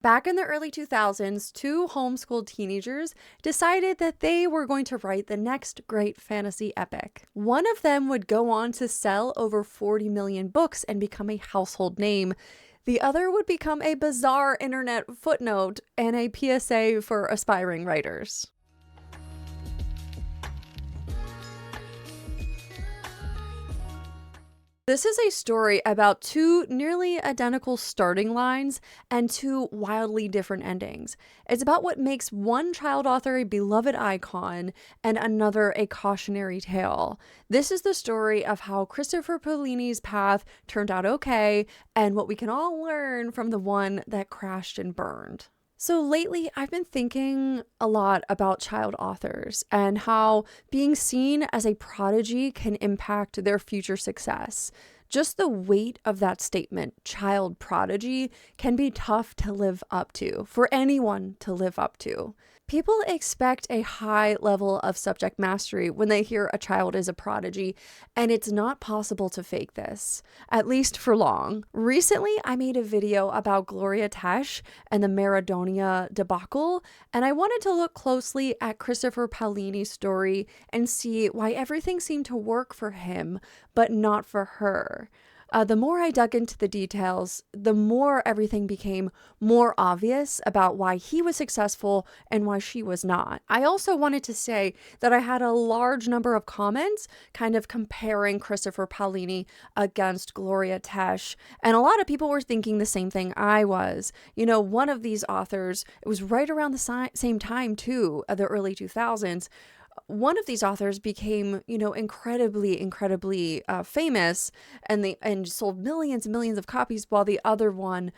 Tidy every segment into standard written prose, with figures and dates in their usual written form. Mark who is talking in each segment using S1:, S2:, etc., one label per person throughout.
S1: Back in the early 2000s, two homeschooled teenagers decided that they were going to write the next great fantasy epic. One of them would go on to sell over 40 million books and become a household name. The other would become a bizarre internet footnote and a PSA for aspiring writers. This is a story about two nearly identical starting lines and two wildly different endings. It's about what makes one child author a beloved icon and another a cautionary tale. This is the story of how Christopher Paolini's path turned out okay and what we can all learn from the one that crashed and burned. So lately, I've been thinking a lot about child authors and how being seen as a prodigy can impact their future success. Just the weight of that statement, child prodigy, can be tough to live up to, for anyone to live up to. People expect a high level of subject mastery when they hear a child is a prodigy, and it's not possible to fake this, at least for long. Recently, I made a video about Gloria Tesch and the Maradona debacle, and I wanted to look closely at Christopher Paolini's story and see why everything seemed to work for him, but not for her. The more I dug into the details, the more everything became more obvious about why he was successful and why she was not. I also wanted to say that I had a large number of comments kind of comparing Christopher Paolini against Gloria Tesch, and a lot of people were thinking the same thing I was. You know, one of these authors, it was right around the same time too, the early 2000s, one of these authors became, incredibly famous and sold millions and millions of copies, while the other one,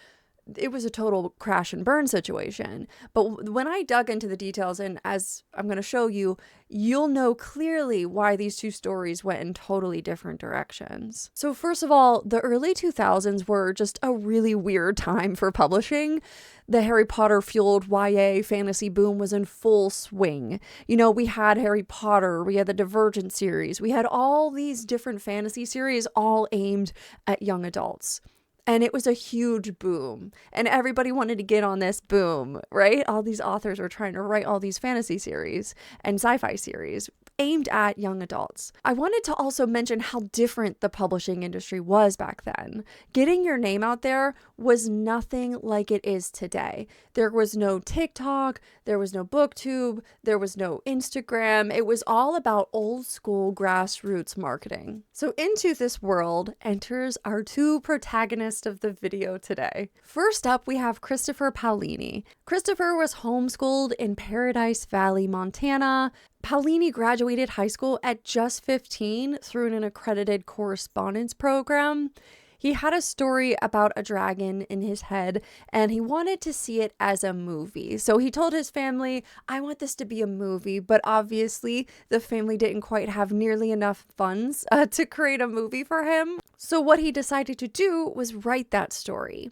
S1: it was a total crash and burn situation. But when I dug into the details, and as I'm going to show you, you'll know clearly why these two stories went in totally different directions. So first of all, the early 2000s were just a really weird time for publishing. The Harry Potter fueled YA fantasy boom was in full swing. You know, we had Harry Potter, we had the Divergent series, we had all these different fantasy series all aimed at young adults. And it was a huge boom, and everybody wanted to get on this boom, right? All these authors were trying to write all these fantasy series and sci-fi series aimed at young adults. I wanted to also mention how different the publishing industry was back then. Getting your name out there was nothing like it is today. There was no TikTok, there was no BookTube, there was no Instagram. It was all about old school grassroots marketing. So into this world enters our two protagonists of the video today. First up, we have Christopher Paolini. Christopher was homeschooled in Paradise Valley, Montana. Paolini graduated high school at just 15 through an accredited correspondence program. He had a story about a dragon in his head, and he wanted to see it as a movie. So he told his family, I want this to be a movie, but obviously the family didn't quite have nearly enough funds to create a movie for him. So what he decided to do was write that story.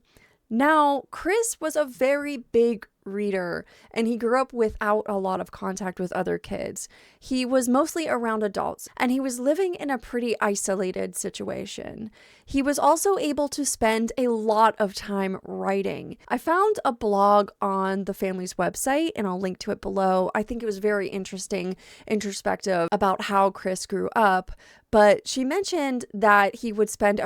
S1: Now, Chris was a very big reader, and he grew up without a lot of contact with other kids. He was mostly around adults, and he was living in a pretty isolated situation. He was also able to spend a lot of time writing. I found a blog on the family's website, and I'll link to it below. I think it was very interesting, introspective about how Chris grew up. But she mentioned that he would spend just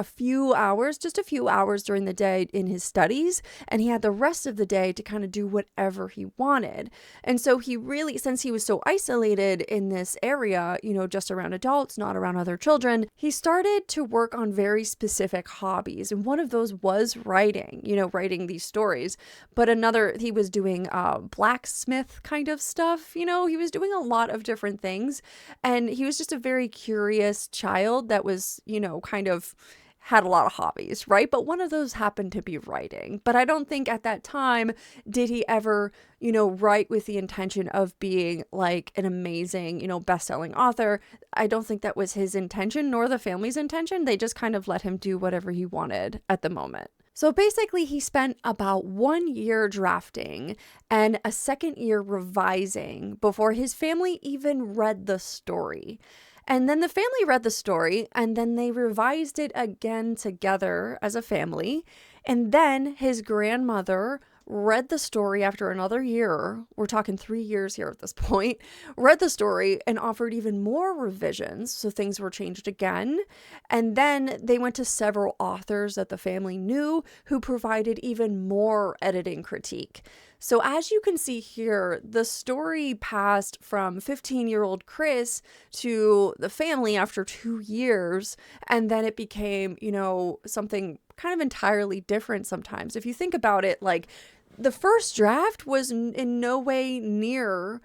S1: a few hours during the day in his studies, and he had the rest of the day to kind of do whatever he wanted. And so he really, since he was so isolated in this area, just around adults, not around other children, he started to work on very specific hobbies. And one of those was writing, writing these stories. But another, he was doing blacksmith kind of stuff. He was doing a lot of different things. And he was just a very curious child that was, kind of had a lot of hobbies, right? But one of those happened to be writing. But I don't think at that time did he ever, write with the intention of being like an amazing, best-selling author. I don't think that was his intention nor the family's intention. They just kind of let him do whatever he wanted at the moment. So basically, he spent about 1 year drafting and a second year revising before his family even read the story. And then the family read the story, and then they revised it again together as a family. And then his grandmother read the story after another year, we're talking 3 years here at this point, read the story and offered even more revisions, so things were changed again. And then they went to several authors that the family knew who provided even more editing critique. So as you can see here, the story passed from 15-year-old Chris to the family after 2 years, and then it became, something kind of entirely different sometimes. If you think about it, like, the first draft was in no way near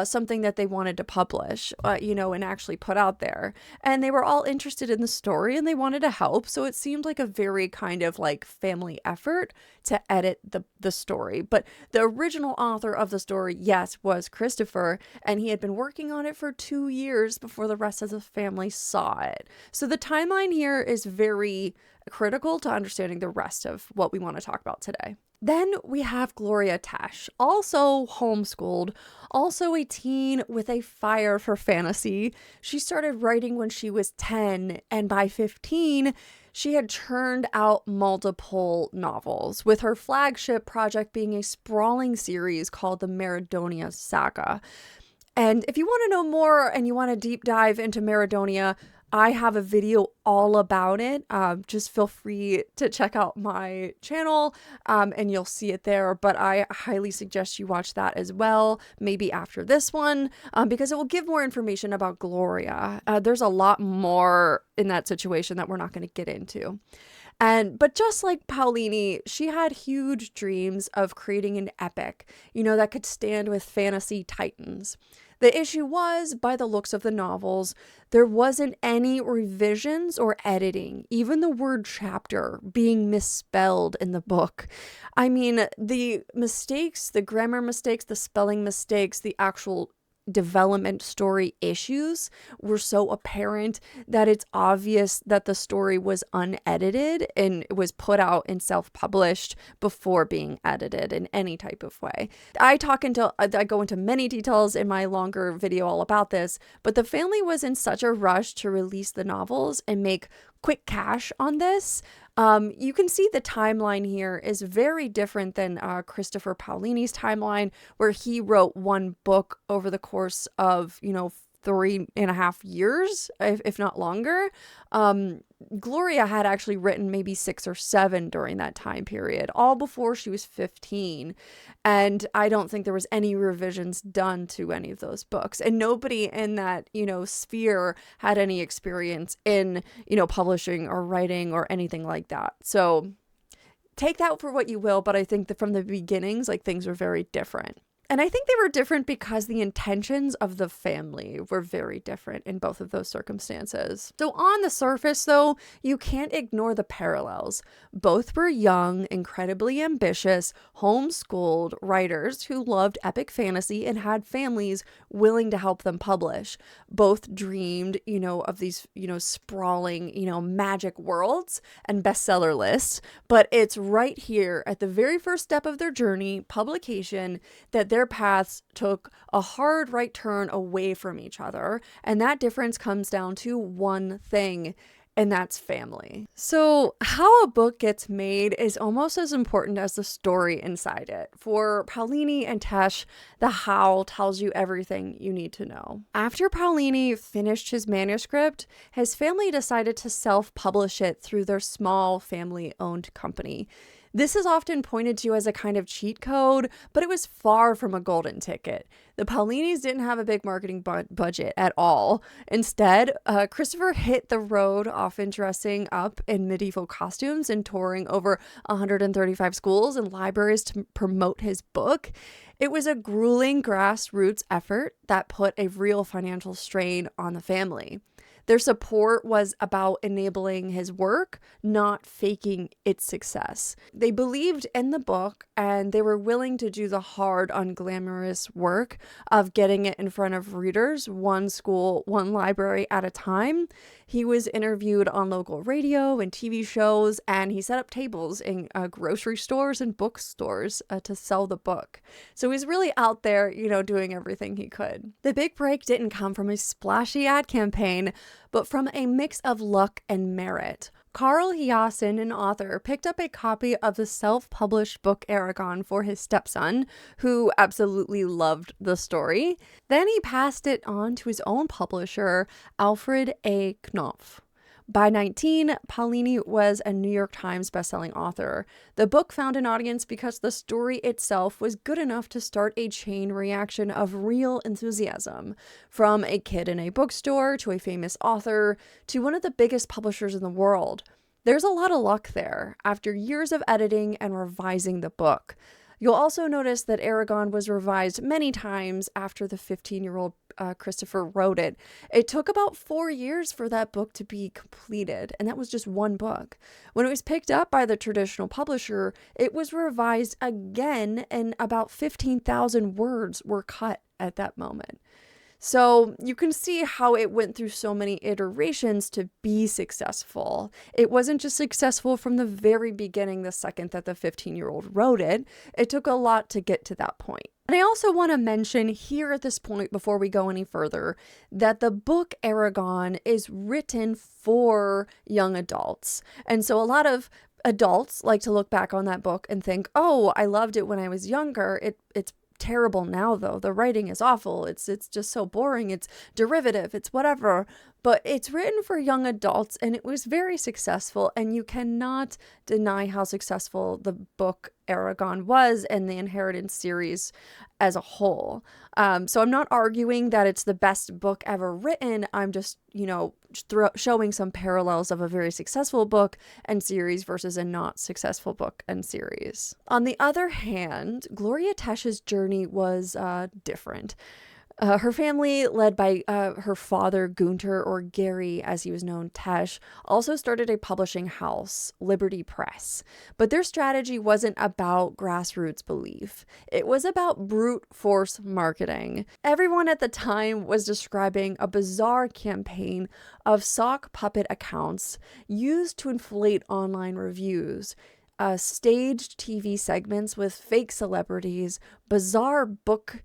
S1: something that they wanted to publish, and actually put out there. And they were all interested in the story and they wanted to help. So it seemed like a very kind of like family effort to edit the story. But the original author of the story, yes, was Christopher. And he had been working on it for 2 years before the rest of the family saw it. So the timeline here is very critical to understanding the rest of what we want to talk about today. Then we have Gloria Tesch, also homeschooled, also a teen with a fire for fantasy. She started writing when she was 10, and by 15, she had churned out multiple novels, with her flagship project being a sprawling series called the Maradonia Saga. And if you want to know more and you want to deep dive into Maradonia, I have a video all about it. Just feel free to check out my channel and you'll see it there. But I highly suggest you watch that as well, maybe after this one, because it will give more information about Gloria. There's a lot more in that situation that we're not going to get into. But just like Paolini, she had huge dreams of creating an epic, that could stand with fantasy titans. The issue was, by the looks of the novels, there wasn't any revisions or editing, even the word chapter being misspelled in the book. I mean, the mistakes, the grammar mistakes, the spelling mistakes, the actual development story issues were so apparent that it's obvious that the story was unedited and it was put out and self-published before being edited in any type of way. I go into many details in my longer video all about this, but the family was in such a rush to release the novels and make quick cash on this. You can see the timeline here is very different than Christopher Paolini's timeline, where he wrote one book over the course of, 3.5 years, if not longer. Gloria had actually written maybe 6 or 7 during that time period, all before she was 15. And I don't think there was any revisions done to any of those books. And nobody in that, sphere had any experience in, publishing or writing or anything like that. So take that for what you will. But I think that from the beginnings, things were very different. And I think they were different because the intentions of the family were very different in both of those circumstances. So on the surface, though, you can't ignore the parallels. Both were young, incredibly ambitious, homeschooled writers who loved epic fantasy and had families willing to help them publish. Both dreamed, of these, sprawling, magic worlds and bestseller lists. But it's right here at the very first step of their journey, publication, that their paths took a hard right turn away from each other. And that difference comes down to one thing, and that's family. So how a book gets made is almost as important as the story inside it. For Paolini and Tesch, the how tells you everything you need to know. After Paolini finished his manuscript, his family decided to self-publish it through their small family-owned company. This is often pointed to as a kind of cheat code, but it was far from a golden ticket. The Paolinis didn't have a big marketing budget at all. Instead, Christopher hit the road, often dressing up in medieval costumes and touring over 135 schools and libraries to promote his book. It was a grueling grassroots effort that put a real financial strain on the family. Their support was about enabling his work, not faking its success. They believed in the book and they were willing to do the hard, unglamorous work of getting it in front of readers, one school, one library at a time. He was interviewed on local radio and TV shows, and he set up tables in grocery stores and bookstores to sell the book. So he's really out there, doing everything he could. The big break didn't come from a splashy ad campaign, but from a mix of luck and merit. Carl Hiaasen, an author, picked up a copy of the self-published book Eragon for his stepson, who absolutely loved the story. Then he passed it on to his own publisher, Alfred A. Knopf. By 19, Paolini was a New York Times bestselling author. The book found an audience because the story itself was good enough to start a chain reaction of real enthusiasm, from a kid in a bookstore to a famous author to one of the biggest publishers in the world. There's a lot of luck there, after years of editing and revising the book. You'll also notice that Eragon was revised many times after the 15-year-old Christopher wrote it. It took about 4 years for that book to be completed, and that was just one book. When it was picked up by the traditional publisher, it was revised again, and about 15,000 words were cut at that moment. So you can see how it went through so many iterations to be successful. It wasn't just successful from the very beginning, the second that the 15-year-old wrote it. It took a lot to get to that point. And I also want to mention here at this point, before we go any further, that the book Eragon is written for young adults. And so a lot of adults like to look back on that book and think, oh, I loved it when I was younger. It's terrible now, though. The writing is awful. It's just so boring. It's derivative. It's whatever. But it's written for young adults, and it was very successful, and you cannot deny how successful the book Eragon was and the Inheritance series as a whole. So I'm not arguing that it's the best book ever written. I'm just, showing some parallels of a very successful book and series versus a not successful book and series. On the other hand, Gloria Tesch's journey was different. Her family, led by her father, Gunter, or Gary, as he was known, Tesch, also started a publishing house, Liberty Press. But their strategy wasn't about grassroots belief. It was about brute force marketing. Everyone at the time was describing a bizarre campaign of sock puppet accounts used to inflate online reviews, staged TV segments with fake celebrities, bizarre book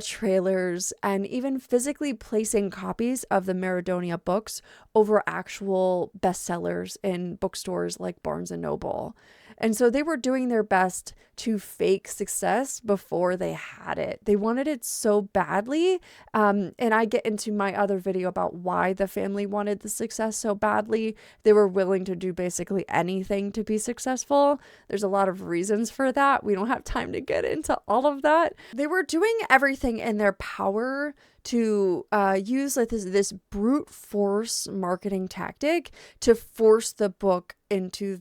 S1: trailers, and even physically placing copies of the Maradonia books over actual bestsellers in bookstores like Barnes & Noble. And so they were doing their best to fake success before they had it. They wanted it so badly. And I get into my other video about why the family wanted the success so badly. They were willing to do basically anything to be successful. There's a lot of reasons for that. We don't have time to get into all of that. They were doing everything in their power to use like this brute force marketing tactic to force the book into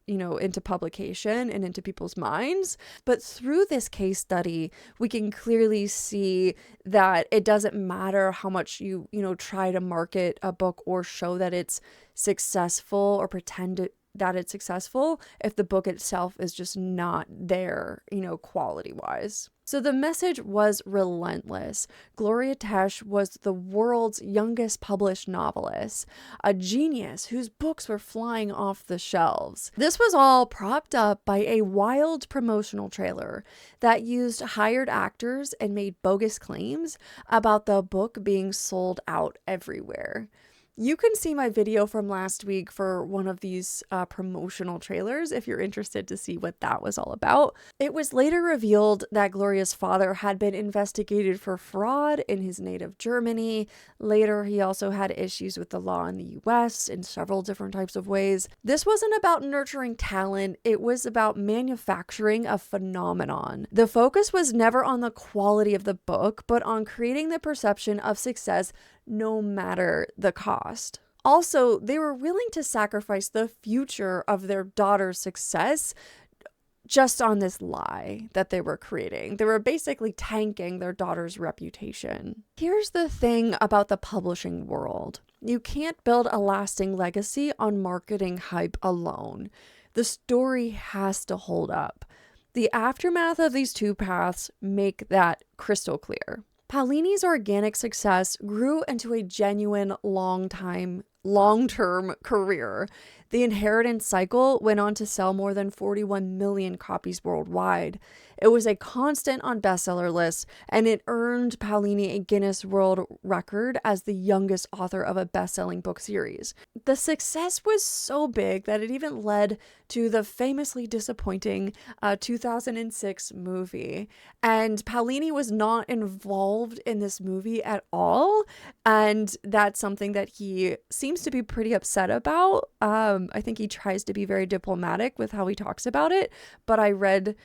S1: into publication and into people's minds. But through this case study, we can clearly see that it doesn't matter how much you try to market a book or show that it's successful or pretend that it's successful if the book itself is just not there, quality-wise. So the message was relentless. Gloria Tesch was the world's youngest published novelist, a genius whose books were flying off the shelves. This was all propped up by a wild promotional trailer that used hired actors and made bogus claims about the book being sold out everywhere. You can see my video from last week for one of these promotional trailers if you're interested to see what that was all about. It was later revealed that Gloria's father had been investigated for fraud in his native Germany. Later, he also had issues with the law in the US in several different types of ways. This wasn't about nurturing talent, it was about manufacturing a phenomenon. The focus was never on the quality of the book, but on creating the perception of success no matter the cost. Also, they were willing to sacrifice the future of their daughter's success just on this lie that they were creating. They were basically tanking their daughter's reputation. Here's the thing about the publishing world. You can't build a lasting legacy on marketing hype alone. The story has to hold up. The aftermath of these two paths make that crystal clear. Paolini's organic success grew into a genuine long-term career. The Inheritance cycle went on to sell more than 41 million copies worldwide. It was a constant on bestseller lists, and it earned Paolini a Guinness World Record as the youngest author of a best-selling book series. The success was so big that it even led to the famously disappointing 2006 movie. And Paolini was not involved in this movie at all, and that's something that he seems to be pretty upset about. I think he tries to be very diplomatic with how he talks about it, but I read,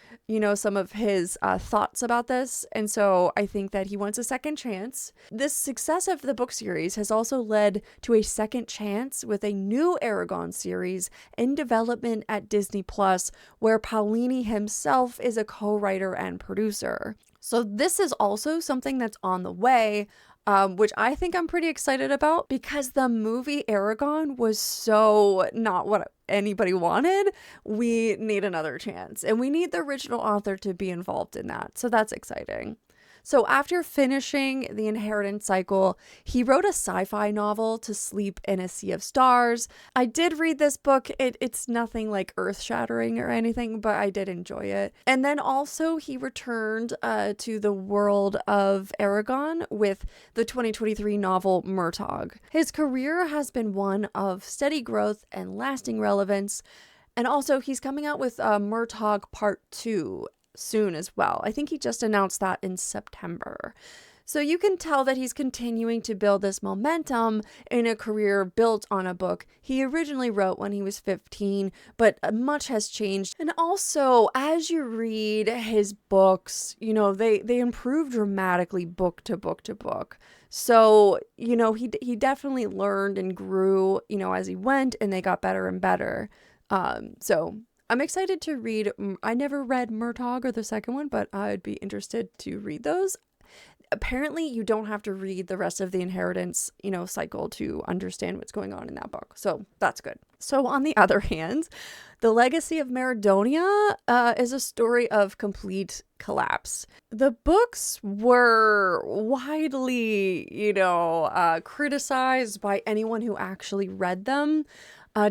S1: some of his thoughts about this, and so I think that he wants a second chance. This success of the book series has also led to a second chance with a new Eragon series in development at Disney Plus, where Paolini himself is a co-writer and producer. So this is also something that's on the way, which I think I'm pretty excited about, because the movie Eragon was so not what anybody wanted. We need another chance, and we need the original author to be involved in that. So that's exciting. So after finishing the Inheritance cycle, he wrote a sci-fi novel, To Sleep in a Sea of Stars. I did read this book. It's nothing like earth-shattering or anything, but I did enjoy it. And then also he returned to the world of Eragon with the 2023 novel Murtagh. His career has been one of steady growth and lasting relevance. And also he's coming out with Murtagh Part 2 soon as well. I think he just announced that in September. So you can tell that he's continuing to build this momentum in a career built on a book he originally wrote when he was 15, but much has changed. And also, as you read his books, they improve dramatically book to book to book. So, he definitely learned and grew, as he went, and they got better and better. So I'm excited to read. I never read Murtagh or the second one, but I'd be interested to read those. Apparently, you don't have to read the rest of the Inheritance, cycle to understand what's going on in that book. So that's good. So on the other hand, The Legacy of Maradonia is a story of complete collapse. The books were widely, criticized by anyone who actually read them.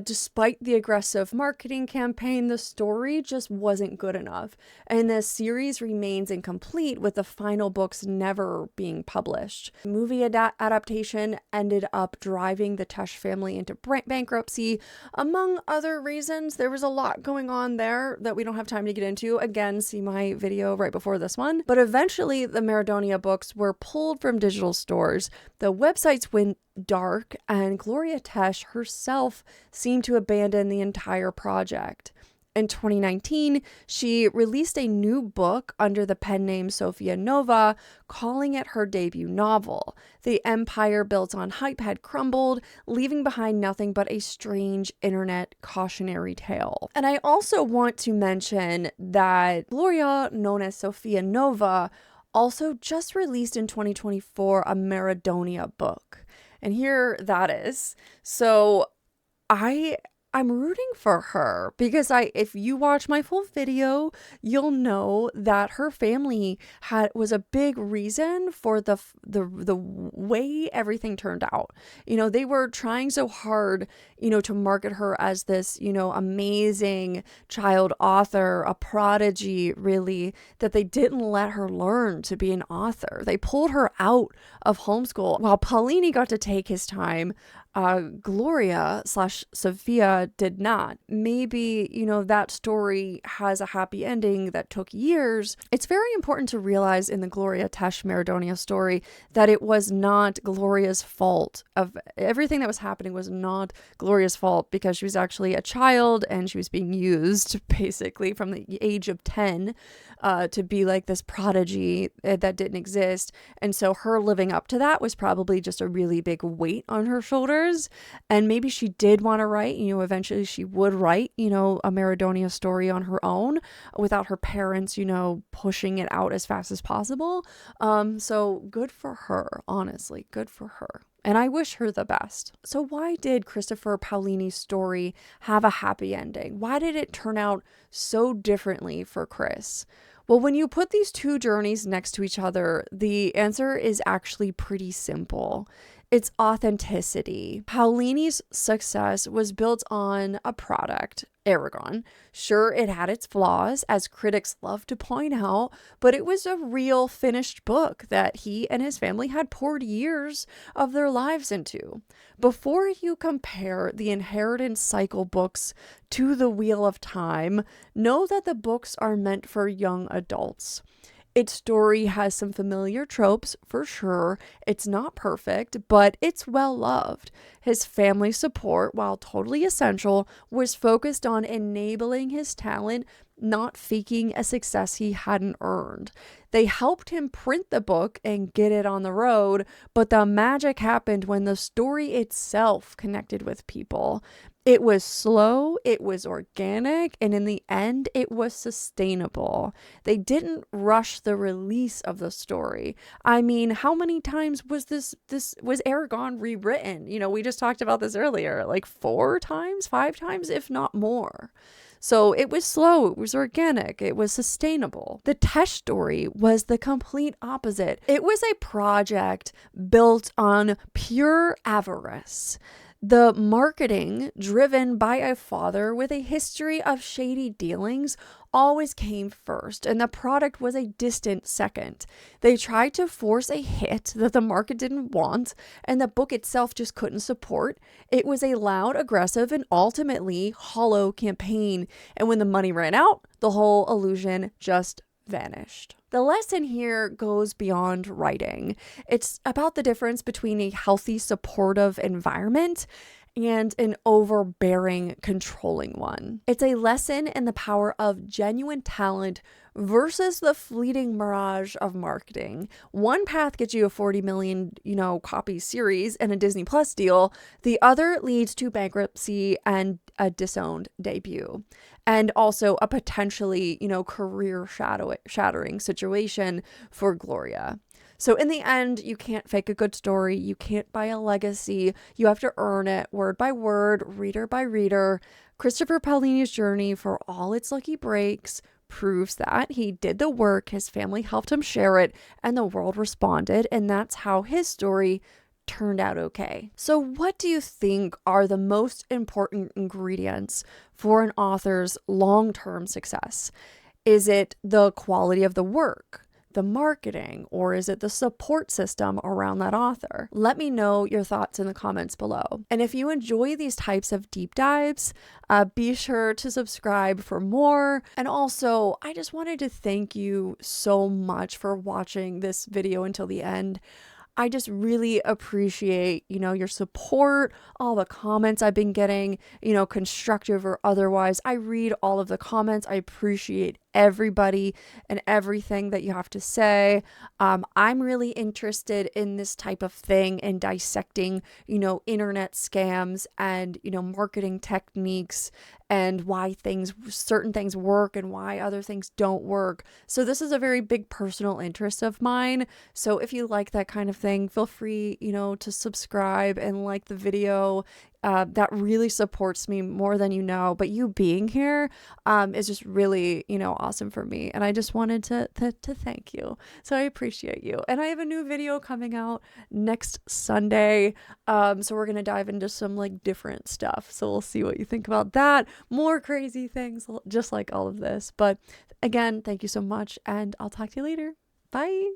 S1: Despite the aggressive marketing campaign, the story just wasn't good enough, and the series remains incomplete, with the final books never being published. The movie adaptation ended up driving the Tesch family into bankruptcy, among other reasons. There was a lot going on there that we don't have time to get into. Again, see my video right before this one. But eventually, the Maradonia books were pulled from digital stores. The websites went dark, and Gloria Tesch herself seemed to abandon the entire project. In 2019, she released a new book under the pen name Sophia Nova, calling it her debut novel. The empire built on hype had crumbled, leaving behind nothing but a strange internet cautionary tale. And I also want to mention that Gloria, known as Sophia Nova, also just released in 2024 a Maradonia book. And here that is. So I'm rooting for her, because if you watch my full video, you'll know that her family was a big reason for the way everything turned out. They were trying so hard, to market her as this, amazing child author, a prodigy, really, that they didn't let her learn to be an author. They pulled her out of homeschool. While Paolini got to take his time, Gloria/Sophia did not. Maybe, that story has a happy ending that took years. It's very important to realize in the Gloria Tesch Maradonia story that it was not Gloria's fault. Of everything that was happening was not Gloria's fault, because she was actually a child and she was being used basically from the age of 10 to be like this prodigy that didn't exist. And so her living up to that was probably just a really big weight on her shoulders. And maybe she did want to write, eventually she would write, a Maradonia story on her own without her parents, pushing it out as fast as possible. So good for her, honestly, good for her. And I wish her the best. So why did Christopher Paolini's story have a happy ending? Why did it turn out so differently for Chris? Well, when you put these two journeys next to each other, the answer is actually pretty simple. its authenticity. Paolini's success was built on a product, Eragon. Sure, it had its flaws, as critics love to point out, but it was a real finished book that he and his family had poured years of their lives into. Before you compare the Inheritance Cycle books to the Wheel of Time, know that the books are meant for young adults. Its story has some familiar tropes, for sure. It's not perfect, but it's well loved. His family support, while totally essential, was focused on enabling his talent, not faking a success he hadn't earned. They helped him print the book and get it on the road, but the magic happened when the story itself connected with people. It was slow, it was organic, and in the end, it was sustainable. They didn't rush the release of the story. I mean, how many times was this was Eragon rewritten? You know, we just talked about this earlier, like 4 times, 5 times, if not more. So it was slow, it was organic, it was sustainable. The Tesch story was the complete opposite. It was a project built on pure avarice. The marketing, driven by a father with a history of shady dealings, always came first, and the product was a distant second. They tried to force a hit that the market didn't want, and the book itself just couldn't support. It was a loud, aggressive, and ultimately hollow campaign, and when the money ran out, the whole illusion just vanished. The lesson here goes beyond writing. It's about the difference between a healthy, supportive environment and an overbearing, controlling one. It's a lesson in the power of genuine talent versus the fleeting mirage of marketing. One path gets you a 40 million, copy series and a Disney Plus deal. The other leads to bankruptcy and a disowned debut. And also a potentially, career shattering situation for Gloria. So in the end, you can't fake a good story. You can't buy a legacy. You have to earn it word by word, reader by reader. Christopher Paolini's journey, for all its lucky breaks, proves that he did the work, his family helped him share it, and the world responded. And that's how his story turned out okay. So what do you think are the most important ingredients for an author's long-term success? Is it the quality of the work, the marketing, or is it the support system around that author? Let me know your thoughts in the comments below. And if you enjoy these types of deep dives, be sure to subscribe for more. And also, I just wanted to thank you so much for watching this video until the end. I just really appreciate, your support, all the comments I've been getting, constructive or otherwise. I read all of the comments. I appreciate everybody and everything that you have to say. I'm really interested in this type of thing and dissecting, internet scams and, marketing techniques and why certain things work and why other things don't work. So this is a very big personal interest of mine. So if you like that kind of thing, feel free, to subscribe and like the video. That really supports me more than you know. But you being here is just really, awesome for me. And I just wanted to thank you. So I appreciate you. And I have a new video coming out next Sunday. So we're going to dive into some different stuff. So we'll see what you think about that. More crazy things, just like all of this. But again, thank you so much. And I'll talk to you later. Bye.